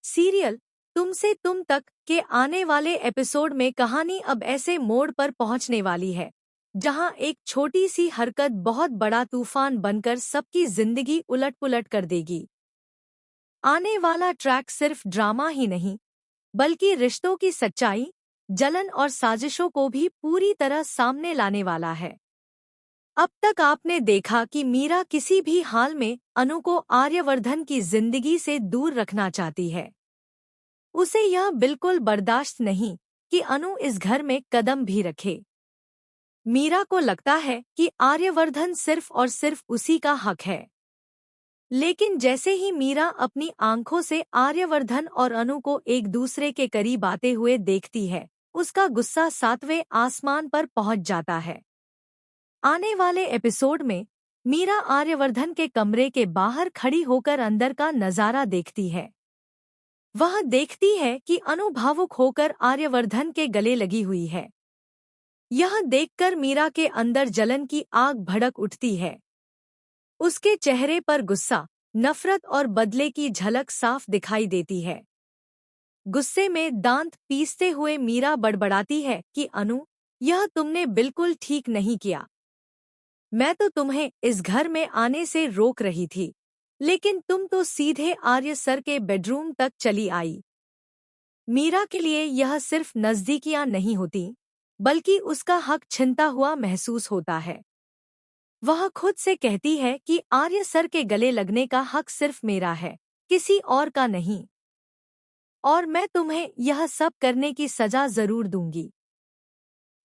Serial तुमसे तुम तक के आने वाले एपिसोड में कहानी अब ऐसे मोड़ पर पहुंचने वाली है जहां एक छोटी सी हरकत बहुत बड़ा तूफान बनकर सबकी जिंदगी उलट-पुलट कर देगी। आने वाला ट्रैक सिर्फ ड्रामा ही नहीं, बल्कि रिश्तों की सच्चाई, जलन और साजिशों को भी पूरी तरह सामने लाने वाला है। अब तक आपने देखा कि मीरा किसी भी हाल में अनु को आर्यवर्धन की जिंदगी से दूर रखना चाहती है। उसे यह बिल्कुल बर्दाश्त नहीं कि अनु इस घर में कदम भी रखे। मीरा को लगता है कि आर्यवर्धन सिर्फ और सिर्फ उसी का हक है। लेकिन जैसे ही मीरा अपनी आंखों से आर्यवर्धन और अनु को एक दूसरे के करीब आते हुए देखती है, उसका गुस्सा 7वें आसमान पर पहुंच जाता है। आने वाले एपिसोड में मीरा आर्यवर्धन के कमरे के बाहर खड़ी होकर अंदर का नजारा देखती है। वह देखती है कि अनु भावुक होकर आर्यवर्धन के गले लगी हुई है। यह देखकर मीरा के अंदर जलन की आग भड़क उठती है। उसके चेहरे पर गुस्सा, नफरत और बदले की झलक साफ दिखाई देती है। गुस्से में दांत पीसते हुए मीरा बड़बड़ाती है कि अनु, यह तुमने बिल्कुल ठीक नहीं किया। मैं तो तुम्हें इस घर में आने से रोक रही थी, लेकिन तुम तो सीधे आर्य सर के बेडरूम तक चली आई। मीरा के लिए यह सिर्फ नजदीकियां नहीं होती, बल्कि उसका हक छिनता हुआ महसूस होता है। वह खुद से कहती है कि आर्य सर के गले लगने का हक सिर्फ मेरा है, किसी और का नहीं। और मैं तुम्हें यह सब करने की सजा जरूर दूंगी।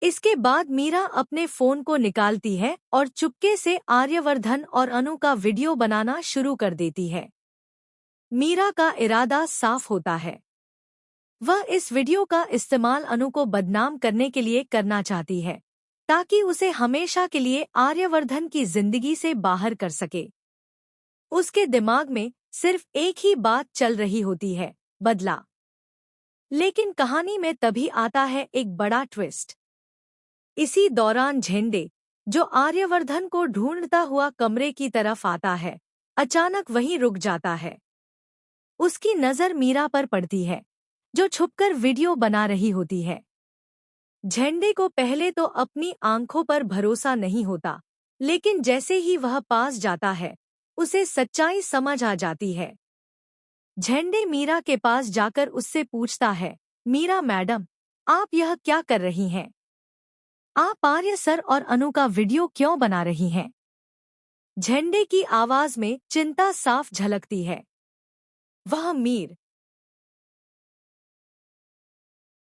इसके बाद मीरा अपने फोन को निकालती है और चुपके से आर्यवर्धन और अनु का वीडियो बनाना शुरू कर देती है। मीरा का इरादा साफ होता है। वह इस वीडियो का इस्तेमाल अनु को बदनाम करने के लिए करना चाहती है, ताकि उसे हमेशा के लिए आर्यवर्धन की जिंदगी से बाहर कर सके। उसके दिमाग में सिर्फ एक ही बात चल रही होती है, बदला। लेकिन कहानी में तभी आता है एक बड़ा ट्विस्ट। इसी दौरान झेंडे, जो आर्यवर्धन को ढूंढता हुआ कमरे की तरफ आता है, अचानक वहीं रुक जाता है। उसकी नजर मीरा पर पड़ती है, जो छुपकर वीडियो बना रही होती है। झेंडे को पहले तो अपनी आंखों पर भरोसा नहीं होता, लेकिन जैसे ही वह पास जाता है, उसे सच्चाई समझ आ जाती है। झेंडे मीरा के पास जाकर उससे पूछता है, मीरा मैडम, आप यह क्या कर रही हैं? आप आर्य सर और अनु का वीडियो क्यों बना रही हैं? झेंडे की आवाज में चिंता साफ झलकती है। वह मीर